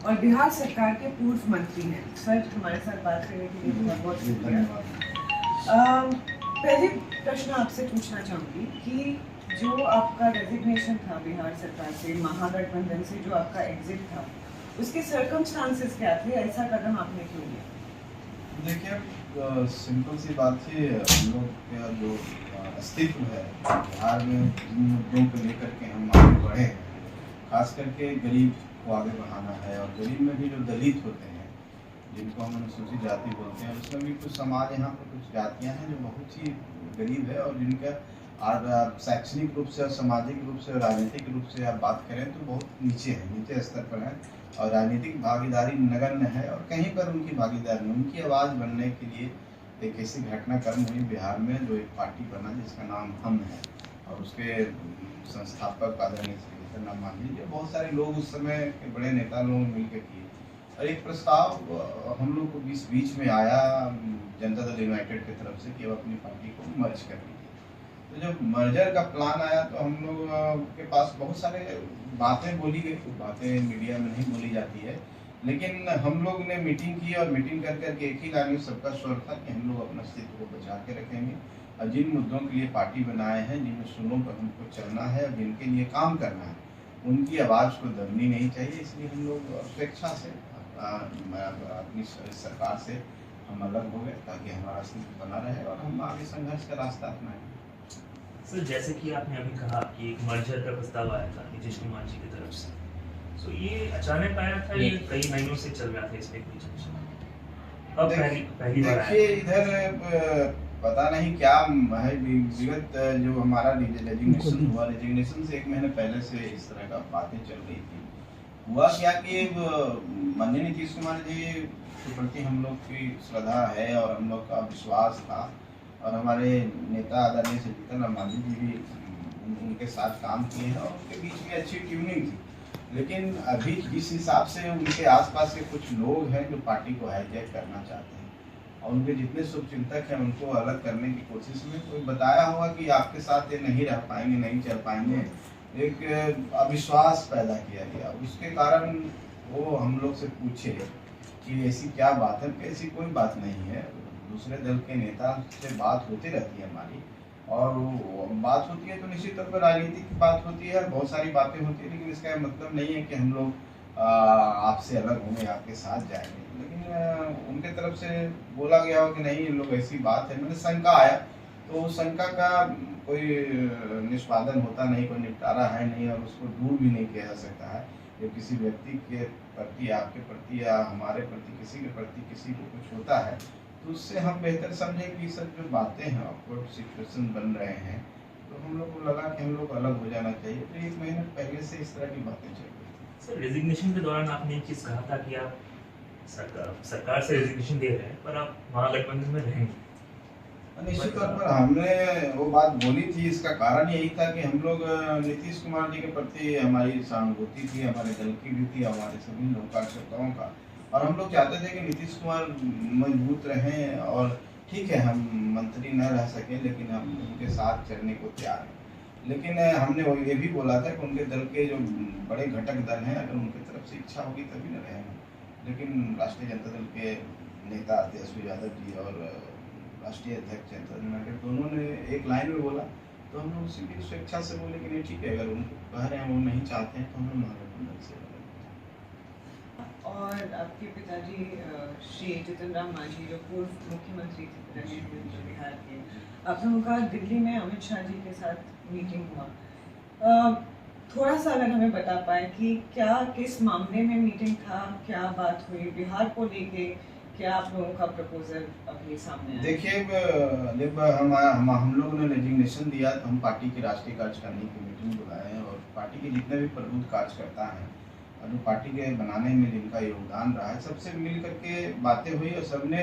और बिहार सरकार के पूर्व मंत्री हैं। सर, हमारे साथ बात करने के लिए बहुत बहुत शुक्रिया। पहले प्रश्न आपसे पूछना चाहूँगी कि जो आपका रेजिग्नेशन था बिहार सरकार से, महागठबंधन से जो आपका एग्जिट था, उसके सर्कमस्टांसेस क्या थे? ऐसा कदम आपने क्यों लिया? देखिए, सिंपल सी बात थी। हम लोग का जो अस्तित्व है बिहार में, जिन मुद्दों को लेकर के हम आगे बढ़े हैं, खास करके गरीब को आगे बढ़ाना है। और गरीब में भी जो दलित होते हैं, जिनको हम अनुसूचित जाति बोलते हैं, उसमें भी कुछ समाज, यहाँ पर कुछ जातियाँ हैं जो बहुत ही गरीब है और जिनका शैक्षणिक रूप से और सामाजिक रूप से और राजनीतिक रूप से आप बात करें तो बहुत नीचे है, नीचे स्तर पर है। और राजनीतिक भागीदारी नगण्य है और कहीं पर उनकी भागीदारी नहीं। उनकी आवाज़ बनने के लिए एक ऐसी घटनाक्रम हुई बिहार में, जो एक पार्टी बना जिसका नाम हम है, और उसके संस्थापक आदरणीय श्री जीतन राम मांझी, जो बहुत सारे लोग उस समय के बड़े नेता लोग मिलकर किए। और एक प्रस्ताव हम लोग को बीच में आया जनता दल यूनाइटेड की तरफ से कि अब अपनी पार्टी को मर्ज कर लीजिए। तो जब मर्जर का प्लान आया तो हम लोग के पास बहुत सारे बातें बोली गई। कुछ बातें मीडिया में नहीं बोली जाती है, लेकिन हम लोग ने मीटिंग की और मीटिंग कर करके एक ही लाइन में सबका स्वर था कि हम लोग अपना अस्तित्व को बचा के रखेंगे और जिन मुद्दों के लिए पार्टी बनाए हैं, जिन उसूलों पर हमको चलना है और जिनके लिए काम करना है, उनकी आवाज़ को दबनी नहीं चाहिए। इसलिए हम लोग स्वेच्छा से अपनी सरकार से हम अलग हो गए ताकि हमारा अस्तित्व बना रहे और हम आगे संघर्ष का रास्ता अपनाएं। सर, जैसे कि आपने अभी कहा कि एक मर्जर का प्रस्ताव आया था नीतीश कुमार जी की तरफ से, तो ये अचानक आया था, ये कई महीनों से चल रहा था इस पे कोई चर्चा? अब पहली बार देखिए, इधर पता नहीं क्या है, विगत जो हमारा रेजिग्नेशन हुआ, रेजिग्नेशन से 1 महीने पहले से इस तरह का बातें चल रही थी। हुआ क्या कि माननीय नीतीश कुमार जी के प्रति हम लोग की श्रद्धा है और हम लोग का विश्वास था, और हमारे नेता आदरणीय श्री जीतन राम मांझी जी भी उनके साथ काम किए हैं और उनके बीच में अच्छी ट्यूनिंग थी। लेकिन अभी जिस हिसाब से उनके आसपास के कुछ लोग हैं जो पार्टी को हाईजैक करना चाहते हैं और उनके जितने शुभचिंतक हैं उनको अलग करने की कोशिश में कोई बताया होगा कि आपके साथ ये नहीं रह पाएंगे, नहीं चल पाएंगे, एक अविश्वास पैदा किया गया। उसके कारण वो हम लोग से पूछे कि ऐसी क्या बात है? ऐसी कोई बात नहीं है। दूसरे दल के नेता से बात होती रहती है हमारी, और वो बात होती है तो निश्चित तौर पर राजनीति की बात होती है, बहुत सारी बातें होती है, लेकिन इसका मतलब नहीं है कि हम लोग आपसे अलग होंगे, आपके साथ जाएंगे। लेकिन उनके तरफ से बोला गया हो कि नहीं, ये लोग ऐसी बात है, मैंने शंका आया, तो शंका का कोई निष्पादन होता नहीं, कोई निपटारा है नहीं, और उसको दूर भी नहीं किया जा सकता है। जब किसी व्यक्ति के प्रति, आपके प्रति या हमारे प्रति, किसी के प्रति किसी को कुछ होता है, तो उससे हम बेहतर समझें कि सब जो बातें हैं, ऑकवर्ड सिचुएशन बन रहे हैं, तो हम लोग को लगा कि हम लोग अलग हो जाना चाहिए। तो 1 महीने पहले से इस तरह की बातें चल रही थी। सर, रेजिग्नेशन के दौरान आपने एक चीज़ कहा था कि आप सरकार से रेजिग्नेशन दे रहे हैं पर आप महागठबंधन में रहेंगे। निश्चित तौर पर हमने वो बात बोली थी। इसका कारण यही था कि हम लोग नीतीश कुमार जी के प्रति हमारी सहानुभूति थी, हमारे दल की भी थी, हमारे सभी लोक कार्यकर्ताओं का, और हम लोग चाहते थे कि नीतीश कुमार मजबूत रहें। और ठीक है, हम मंत्री न रह सके, लेकिन हम उनके साथ चलने को तैयार हैं। लेकिन हमने वो ये भी बोला था कि उनके दल के जो बड़े घटक दल हैं, अगर उनकी तरफ से इच्छा होगी तभी न रहेंगे। लेकिन राष्ट्रीय जनता दल के नेता तेजस्वी यादव जी और राष्ट्रीय अध्यक्ष जनता दल यूनाइटेड, दोनों ने एक लाइन में बोला, तो हम लोग उसी की स्वेच्छा से बोले कि नहीं ठीक है, अगर उनको कह रहे हैं वो नहीं चाहते हैं तो हम लोग महागठबंधन से। और आपके पिताजी श्री जीतन राम मांझी, जो पूर्व मुख्यमंत्री रहे हैं बिहार के, आप लोगों का दिल्ली में अमित शाह जी के साथ मीटिंग हुआ। थोड़ा सा अगर हमें बता पाए कि क्या, किस मामले में मीटिंग था, क्या बात हुई, बिहार को लेके क्या आप लोगों का प्रपोजल अपने सामने आया? देखिए, जब हम लोगों ने रेजिग्नेशन दिया तो हम पार्टी की राष्ट्रीय कार्यकारिणी की मीटिंग बुलाए हैं, और पार्टी के जितने भी प्रबुद्ध कार्यकर्ता हैं और जो पार्टी के बनाने में जिनका योगदान रहा है, सबसे मिल करके बातें हुई और सबने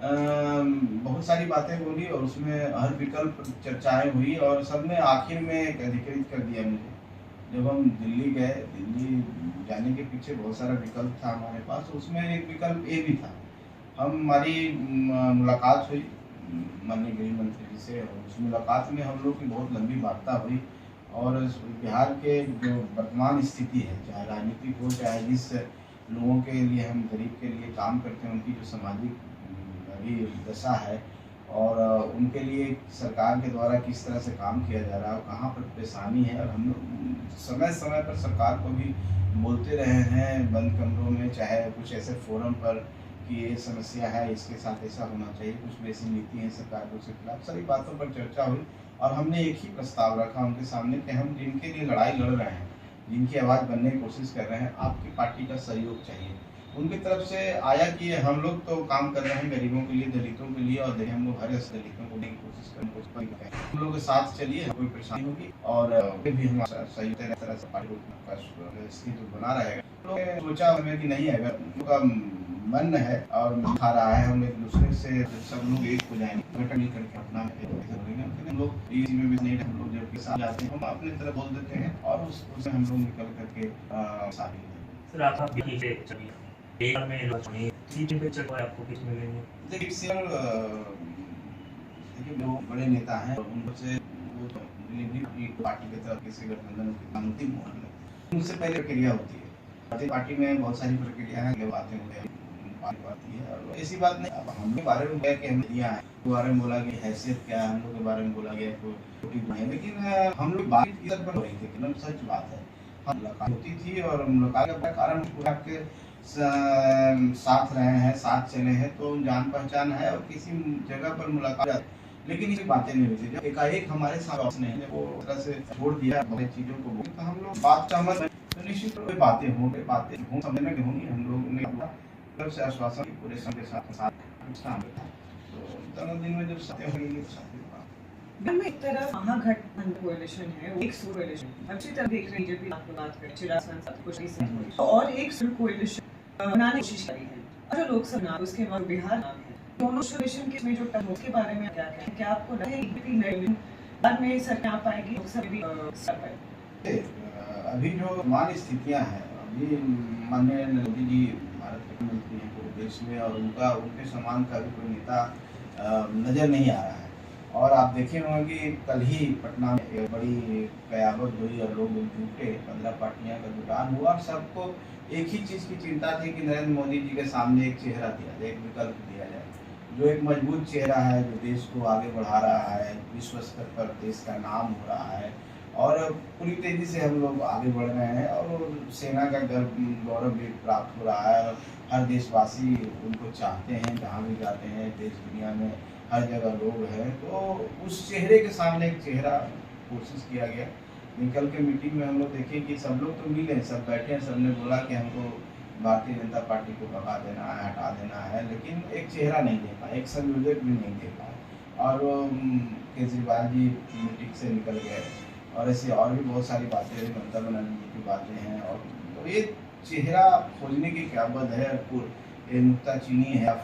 बहुत सारी बातें बोली, और उसमें हर विकल्प चर्चाएं हुई, और सबने आखिर में एक अधिकृत कर दिया मुझे। जब हम दिल्ली गए, दिल्ली जाने के पीछे बहुत सारा विकल्प था हमारे पास, उसमें एक विकल्प ये भी था। हमारी मुलाकात हुई माननीय गृह मंत्री जी से, और उस मुलाकात में हम लोग की बहुत लंबी वार्ता हुई, और बिहार के जो वर्तमान स्थिति है, चाहे राजनीतिक हो, चाहे जिस लोगों के लिए, हम गरीब के लिए काम करते हैं, उनकी जो सामाजिक अभी दशा है और उनके लिए सरकार के द्वारा किस तरह से काम किया जा रहा है और कहाँ पर परेशानी है। और हम लोग समय समय पर सरकार को भी बोलते रहे हैं बंद कमरों में, चाहे कुछ ऐसे फोरम पर कि ये समस्या है, इसके साथ ऐसा होना चाहिए, कुछ भी ऐसी नीति है सरकार के खिलाफ, सारी बातों पर चर्चा हुई और हमने एक ही प्रस्ताव रखा उनके सामने कि हम जिनके लिए लड़ाई लड़ रहे हैं, जिनकी आवाज़ बनने की कोशिश कर रहे हैं, आपकी पार्टी का सहयोग चाहिए। उनकी तरफ से आया कि हम लोग तो काम कर रहे हैं गरीबों के लिए, दलितों के लिए, और हम लोग हर दलितों को देने की कोशिश करें, हम लोग के साथ चलिए, कोई परेशानी होगी और भी हमारा सहयोग तरह से पार्टी स्थिति बना रहेगा। लोग सोचा हमें कि नहीं, अगर उनका मन है और खा रहा है, हम एक दूसरे से सब लोग एक हो जाएंगे, संगठन मिल करके अपना हम लोग इसी में भी नहीं, हम लोग जब साथ जाते हैं हम अपनी तरफ बोल देते हैं और उससे हम लोग निकल करके साथ सर आप एक में टीम पे चल आपको किस मिलेंगे? देखिए जो बड़े नेता हैं उनसे वो तो डिलीवरी पार्टी की तरफ किसी गठबंधन की अंतिम मोहर लगती है, उससे पहले प्रक्रिया होती है। पार्टी में बहुत सारी प्रक्रिया है, ये बातें आती है और ऐसी बात नहीं। अब हम बारे में कि हम दिया है, के बारे में बोला गया हैसियत क्या है, हम लोग के बारे में बोला गया है, लेकिन हम लोग बात इधर पर हो रही थी, एकदम सच बात है। हम मुलाकात होती थी और मुलाकात का कारण आपके साथ रहे हैं, साथ चले हैं तो जान पहचान है और किसी जगह पर मुलाकात, लेकिन ये बातें नहीं होती। जब एकाएक हमारे साथ नहीं वो तरह से छोड़ दिया बहुत चीज़ों को, तो हम लोग बात सहमत है तो निश्चित रूप से बातें होंगी, बातें समझने की होंगी। हम लोग ने तरफ से आश्वासन पूरे संघ के साथ तो दोनों दिन में जब सत्य होगी में एक तरफ महागठबंधन कोalition है, वो एक सूर कोalition अच्छी तरह देख रही है, बीजेपी आपको बात करें चिराग सांसद कुछ नहीं और एक सूर कोalition बनाने की कोशिश करी है और जो लोकसभा नाम उसके बाद बिहार नाम है, दोनों कोalition के में जो टर्म के बारे में क्या कहें, क्या आपको लगता है कि बाद में सरकार आ पाएगी, लोकसभा भी सर पाएगी? अभी जो मान स्थितियां हैं, अभी माननीय मोदी जी भारत के प्रधानमंत्री हैं पूरे देश में और उनके समान का भी कोई नेता नजर नहीं आ रहा है। और आप देखे होंगे कि कल ही पटना में एक बड़ी कयामत हुई और लोग जुटे, 15 पार्टियां का जुटान हुआ और सबको एक ही चीज़ की चिंता थी कि नरेंद्र मोदी जी के सामने एक चेहरा दिया जाए, एक विकल्प दिया जाए, जो एक मजबूत चेहरा है, जो देश को आगे बढ़ा रहा है, विश्व स्तर पर देश का नाम हो रहा है और पूरी तेजी से हम लोग आगे बढ़ रहे हैं और सेना का गौरव भी प्राप्त हो रहा है और हर देशवासी उनको चाहते हैं, जहाँ भी जाते हैं देश दुनिया में हर जगह लोग हैं, तो उस चेहरे के सामने एक चेहरा कोशिश किया गया। निकल के मीटिंग में हम लोग देखें कि सब लोग तो मिले, सब बैठे हैं, सबने बोला कि हमको भारतीय जनता पार्टी को भगा देना है, हटा देना है, लेकिन एक चेहरा नहीं दे पाए, एक संयोजक भी नहीं दे पाए और केजरीवाल जी मीटिंग से निकल गए और ऐसी और भी बहुत सारी बातें, ममता बनर्जी की बातें हैं और तो ये चेहरा खोजने की क्या बद है, ये नुक्ताचीनी है।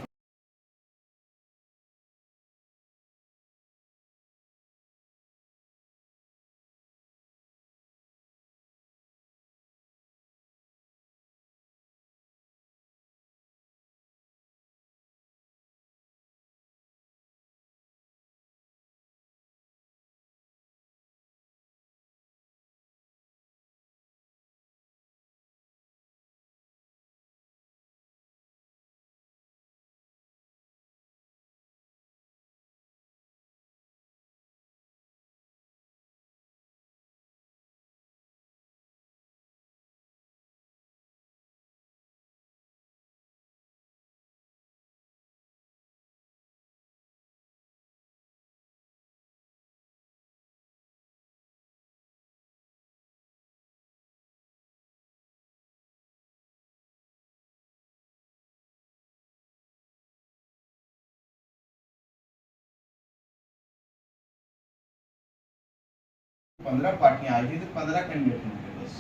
पंद्रह पार्टियां आई थी तो 15 कैंडिडेट उनके पास,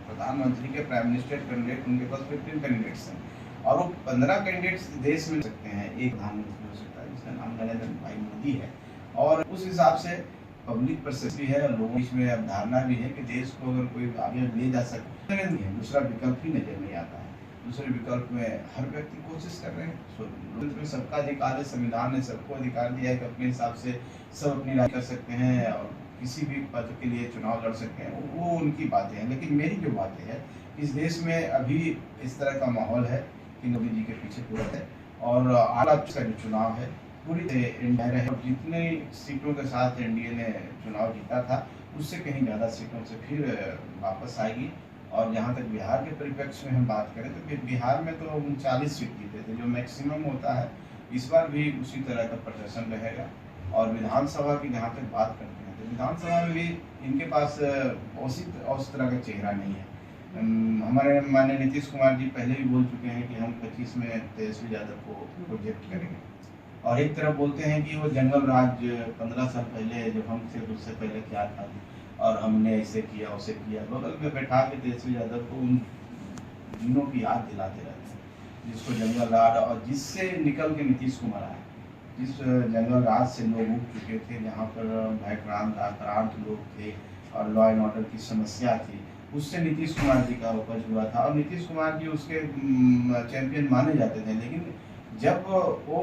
प्रधानमंत्री के प्राइम मिनिस्टर कैंडिडेट उनके पास 15 कैंडिडेट्स हैं और वो 15 कैंडिडेट्स देश में सकते हैं, एक प्रधानमंत्री हो सकता है जिसका नाम नरेंद्र भाई मोदी है और उस हिसाब से पब्लिक परसेप्शन भी है, लोगों में अवधारणा भी है कि देश को अगर कोई आगे ले जा सकता है, दूसरा विकल्प ही नजर नहीं आता है। दूसरे विकल्प में हर व्यक्ति कोशिश कर रहे हैं, सबका अधिकार है, संविधान ने सबको अधिकार दिया है कि अपने हिसाब से सब अपनी राय कर सकते हैं और किसी भी पद के लिए चुनाव लड़ सकते हैं, वो उनकी बातें हैं। लेकिन मेरी जो बातें हैं, इस देश में अभी इस तरह का माहौल है कि मोदी जी के पीछे पूरा है, और आला का जो चुनाव है पूरी तरह इंडिया रहे, और जितने सीटों के साथ एनडीए ने चुनाव जीता था उससे कहीं ज़्यादा सीटों से फिर वापस आएगी। और जहाँ तक बिहार के परिप्रेक्ष्य में हम बात करें तो बिहार में तो 39 सीट जीते थे, जो मैक्सिमम होता है। इस बार भी उसी तरह का प्रदर्शन रहेगा। और विधानसभा की जहाँ तक बात करते हैं तो विधानसभा में भी इनके पास उस तरह का चेहरा नहीं है। हमारे माननीय नीतीश कुमार जी पहले भी बोल चुके हैं कि हम 25 में तेजस्वी यादव को प्रोजेक्ट करेंगे, और एक तरफ बोलते हैं कि वो जंगल राज 15 साल पहले जो हम थे उससे पहले क्या था और हमने ऐसे किया उसे किया, बगल में बैठा के तेजस्वी यादव को उन दिनों की याद दिलाते रहते हैं जिसको जंगल राज, और जिससे निकल के नीतीश कुमार आए, जिस जंगल राज से लोग उग चुके थे, जहाँ पर भयक्रांत लोग थे और लॉ एंड ऑर्डर की समस्या थी, उससे नीतीश कुमार जी का उपज हुआ था। और नीतीश कुमार जी उसके चैंपियन माने जाते थे। लेकिन जब वो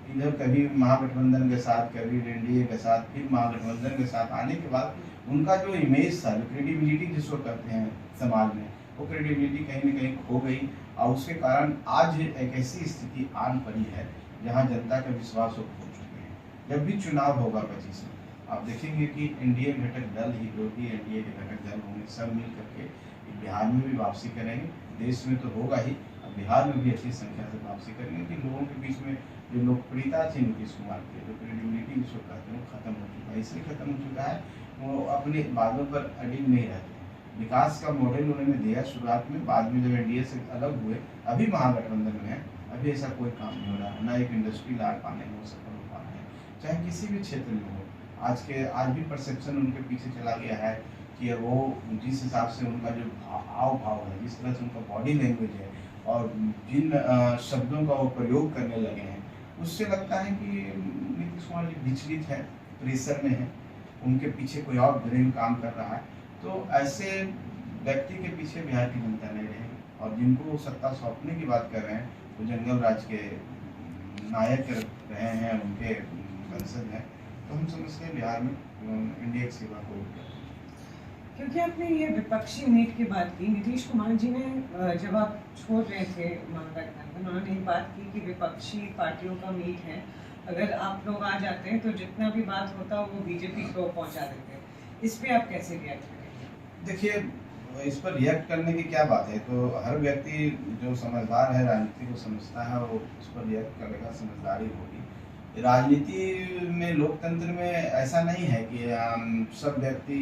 इधर कभी महागठबंधन के साथ, कभी एनडीए के साथ, फिर महागठबंधन के साथ आने के बाद उनका जो इमेज था, जो क्रेडिबिलिटी जिसको कहते हैं समाज में, वो क्रेडिबिलिटी कहीं न कहीं खो गई। और उसके कारण आज एक ऐसी स्थिति आन पड़ी है जहाँ जनता का विश्वास वो खो चुके हैं। जब भी चुनाव होगा 25 में, आप देखेंगे कि एनडीए घटक दल ही, जो भी एनडीए के घटक दल होंगे, सब मिल करके बिहार में भी वापसी करेंगे। देश में तो होगा ही, अब बिहार में भी अच्छी संख्या से वापसी करेंगे कि लोगों के बीच में जो लोकप्रियता थी नीतीश कुमार की, जो क्रेडिबिलिटी जिसको कहते हैं, वो खत्म हो चुका है। इसलिए खत्म हो चुका है, वो अपनी बातों पर अडिग नहीं रहते। विकास का मॉडल उन्होंने दिया शुरुआत में, बाद में जब एनडीए से अलग हुए, अभी महागठबंधन में है, अभी ऐसा कोई काम नहीं हो रहा है, ना एक इंडस्ट्री ला पाने में सफल हो पा रहे हैं, चाहे किसी भी क्षेत्र में हो। आज भी परसेप्शन उनके पीछे चला गया है कि वो जिस हिसाब से उनका जो हाव भाव है, जिस तरह से उनका बॉडी लैंग्वेज है, और जिन शब्दों का वो प्रयोग करने लगे हैं, उससे लगता है कि नीतीश कुमार जी विचलित है, प्रेशर में है, उनके पीछे कोई और ब्रेन काम कर रहा है। तो ऐसे व्यक्ति के पीछे बिहार की जनता नहीं रहेगी, और जिनको सत्ता सौंपने की बात कर रहे हैं वो जंगल राज के नायक रहे हैं, उनके वंशज हैं। तो हम समझते हैं बिहार में इंडिया की सेवा को। क्योंकि आपने ये विपक्षी मीट की बात की, नीतीश कुमार जी ने जब आप छोड़ रहे थे महागठबंधन, उन्होंने एक बात की कि विपक्षी पार्टियों का मीट है, अगर आप लोग आ जाते हैं तो जितना भी बात होता वो बीजेपी को पहुंचा देते हैं। इस पे आप कैसे रिएक्ट करेंगे? देखिए, इस पर रिएक्ट करने की क्या बात है, तो हर व्यक्ति जो समझदार है, राजनीति को समझता है, वो उस पर रिएक्ट करेगा, समझदारी होगी। राजनीति में, लोकतंत्र में ऐसा नहीं है कि सब व्यक्ति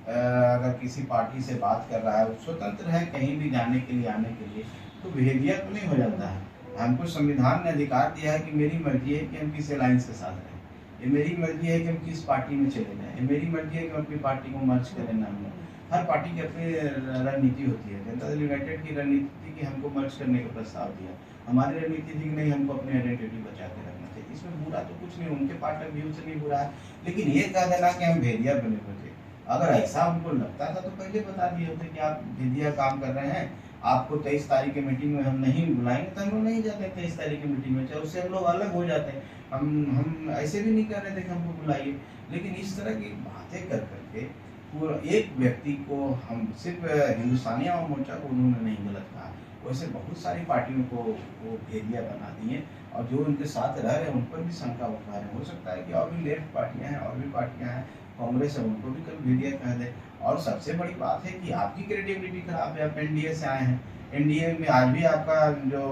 अगर किसी पार्टी से बात कर रहा है, स्वतंत्र है कहीं भी जाने के लिए, आने के लिए, तो बिहेवियर तो नहीं हो जाता है। हमको संविधान ने अधिकार दिया है कि मेरी मर्जी है कि हम किस अलायंस के साथ रहें, ये मेरी मर्जी है कि हम किस पार्टी में चले जाएं, ये मेरी मर्जी है कि हम अपनी पार्टी को मर्ज करें ना। हर पार्टी की अपनी रणनीति होती है। जनता दल यूनाइटेड की रणनीति थी कि हमको मर्ज करने का प्रस्ताव दिया, हमारी रणनीति थी कि नहीं, हमको अपनी आइडेंटिटी बचा के रखना चाहिए। इसमें बुरा तो कुछ नहीं, उनके पार्ट ऑफ व्यू से नहीं बुरा है, लेकिन ये कह देना कि हम भेदिया बने हुए थे, अगर ऐसा उनको लगता था तो पहले बता दिए होते कि आप भेदिया काम कर रहे हैं, आपको 23 तारीख की मीटिंग में हम नहीं बुलाएंगे, तो हम लोग नहीं जाते 23 तारीख की मीटिंग में, चाहे उससे हम लोग अलग हो जाते हैं। हम ऐसे भी नहीं कर रहे थे कि हमको बुलाइए, लेकिन इस तरह की बातें कर करके पूरा एक व्यक्ति को, हम सिर्फ हिंदुस्तानी आवाम मोर्चा को उन्होंने नहीं गलत कहा, वैसे बहुत सारी पार्टियों को वो भेदिया बना दिए, और जो उनके साथ रह रहे हैं उन पर भी शंका उठा रहे हैं। हो सकता है कि और भी लेफ्ट पार्टियां हैं, और भी पार्टियां हैं, कांग्रेस है, उनको भी कल भेदिया कह दे। और सबसे बड़ी बात है कि आपकी क्रेडिबिलिटी खराब है, आप एनडीए से आए हैं, एनडीए में आज भी आपका जो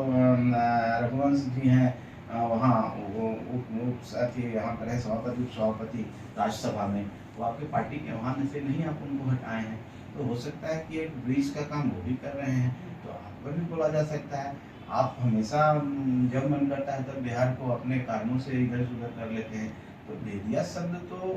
रघुवंश जी हैं, वहाँ वो यहाँ पर है सभापति, उप सभापति राज्यसभा में, वो आपके पार्टी के वहाँ से नहीं, आप उनको हटाए हैं। तो हो सकता है कि एक ब्रिज का काम वो भी कर रहे हैं, तो आप पर भी बोला जा सकता है। आप हमेशा जब मन करता है तब बिहार को अपने कारणों से इधर उधर कर लेते हैं। तो भेदिया शब्द तो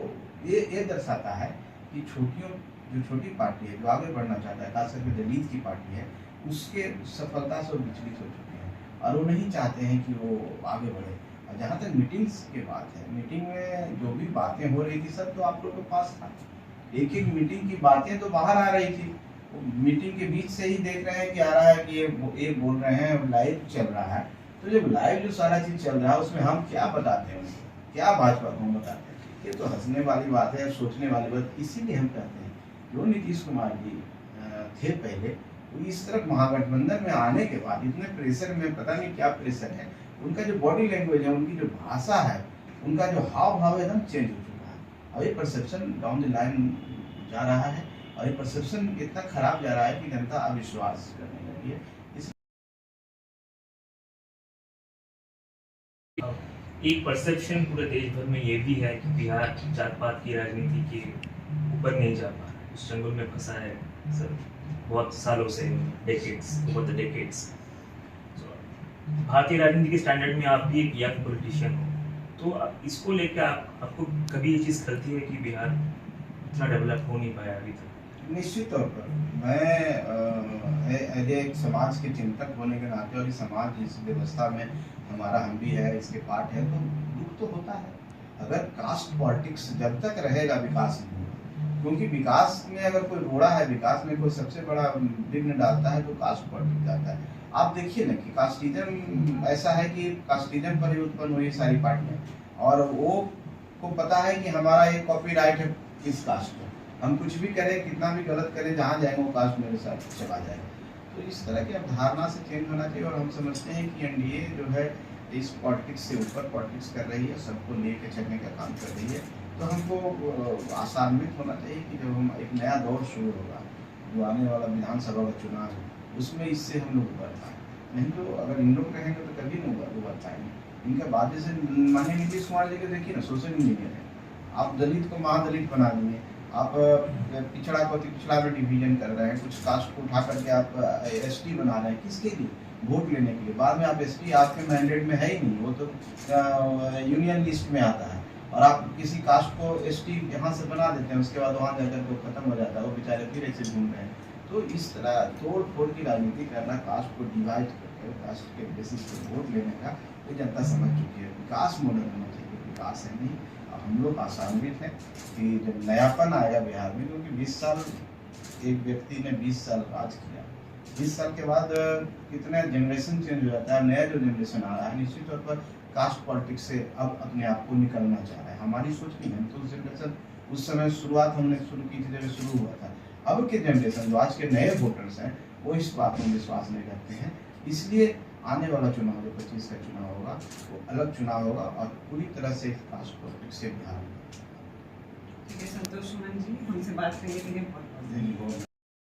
ये दर्शाता है कि जो छोटी पार्टी है, जो आगे बढ़ना चाहता है, खास करके दलित की पार्टी है, उसके सफलता से विचलित हो चुके हैं, और वो नहीं चाहते हैं कि वो आगे बढ़े। और जहाँ तक मीटिंग्स की बात है, मीटिंग में जो भी बातें हो रही थी सब तो आप लोग के पास था, एक एक मीटिंग की बातें तो बाहर आ रही थी, मीटिंग के बीच से ही देख रहे हैं कि आ रहा है कि ये बोल रहे हैं, लाइव चल रहा है। तो जब लाइव जो सारा चीज चल रहा है उसमें हम क्या बताते हैं, क्या भाजपा को हम बताते हैं, ये तो हंसने वाली बात है, सोचने वाली बात। इसीलिए हम कहते हैं जो नीतीश कुमार जी थे पहले, वो इस तरफ महागठबंधन में आने के बाद इतने प्रेशर में, पता नहीं क्या प्रेशर है, उनका जो बॉडी लैंग्वेज है, उनकी जो भाषा है, उनका जो हाव भाव एकदम चेंज हो चुका है। अब ये परसेप्शन डाउन द लाइन जा रहा है, और ये परसेप्शन इतना खराब जा रहा है कि जनता अविश्वास करने लगी है। एक परसेप्शन पूरे देश भर में ये भी है कि बिहार जात पात की राजनीति के ऊपर नहीं जा पा रहा है, उस जंगल में फंसा है सर बहुत सालों से, डेकेड्स, ओवर द डेकेड्स। भारतीय राजनीति के स्टैंडर्ड में आप भी एक यंग पॉलिटिशियन हो, तो इसको लेकर आपको कभी ये चीज़ खलती है कि बिहार इतना डेवलप हो नहीं पाया अभी तक? निश्चित तौर पर मैं एज एक समाज के चिंतक होने के नाते, और इस समाज इस व्यवस्था में हमारा हम भी है, इसके पार्ट है, तो दुख तो होता है। अगर कास्ट पॉलिटिक्स जब तक रहेगा विकास नहीं होगा, क्योंकि विकास में अगर कोई रोड़ा है, विकास में कोई सबसे बड़ा विघ्न डालता है तो कास्ट पॉलिटिक्स जाता है। आप देखिए ना कि कास्टिज्म ऐसा है कि कास्टिज्म पर ही उत्पन्न हुई सारी पार्टियां, और वो को पता है कि हमारा एक कॉपीराइट है इस कास्ट पर, हम कुछ भी करें, कितना भी गलत करें, जहाँ जाएंगे वो कास्ट मेरे साथ चला जाएगा। तो इस तरह की अवधारणा से चेंज होना चाहिए, और हम समझते हैं कि एनडीए जो है इस पॉलिटिक्स से ऊपर पॉलिटिक्स कर रही है, सबको लेकर चलने का काम कर रही है। तो हमको आशान्वित होना चाहिए कि जब हम एक नया दौर शुरू होगा, जो आने वाला विधानसभा का चुनाव है, उसमें इससे हम लोग उबर पाए। नहीं तो अगर इन लोग रहेंगे तो कभी नहीं उबर पाएंगे। इनका बाद जैसे माननीय नीतीश कुमार जी के देखिए ना, सोशल इंजीनियर है, आप दलित को महादलित बना दिए, आप पिछड़ा को पिछड़ा में डिवीजन कर रहे हैं, कुछ कास्ट को उठा करके आप एसटी बना रहे हैं, किसके लिए? वोट लेने के लिए। बाद में आप एसटी आपके मैंडेट में है ही नहीं, वो तो यूनियन लिस्ट में आता है, और आप किसी कास्ट को एसटी यहाँ से बना देते हैं, उसके बाद वहाँ जाकर तो खत्म हो जाता है, वो बेचारे फिर ऐसे घूम रहे हैं। तो इस तरह तोड़ फोड़ की राजनीति करना, कास्ट को डिवाइड करके कास्ट के बेसिस पर वोट लेने का, ये जनता समझ चुकी है। विकास मॉडल होना चाहिए, विकास है नहीं। हम लोग आशान्वित हैं कि जब नयापन आएगा बिहार में, क्योंकि 20 साल एक व्यक्ति ने 20 साल राज किया, 20 साल के बाद कितने जनरेशन चेंज हो जाता है। नया जो जनरेशन आ रहा है, निश्चित तौर पर कास्ट पॉलिटिक्स से अब अपने आप को निकलना चाह रहा है। हमारी सोच नहीं है, तो उस जनरेशन उस समय शुरुआत हमने शुरू की थी जब शुरू हुआ था। अब के जनरेशन जो आज के नए वोटर्स हैं, वो इस बात में विश्वास नहीं करते हैं। इसलिए आने वाला चुनाव जो 25 का चुनाव होगा, वो अलग चुनाव होगा, और पूरी तरह से कास्ट पॉलिटिक्स से बिहार। ठीक है, संतोष सुमन जी, हमसे बात करने के लिए बहुत बहुत धन्यवाद।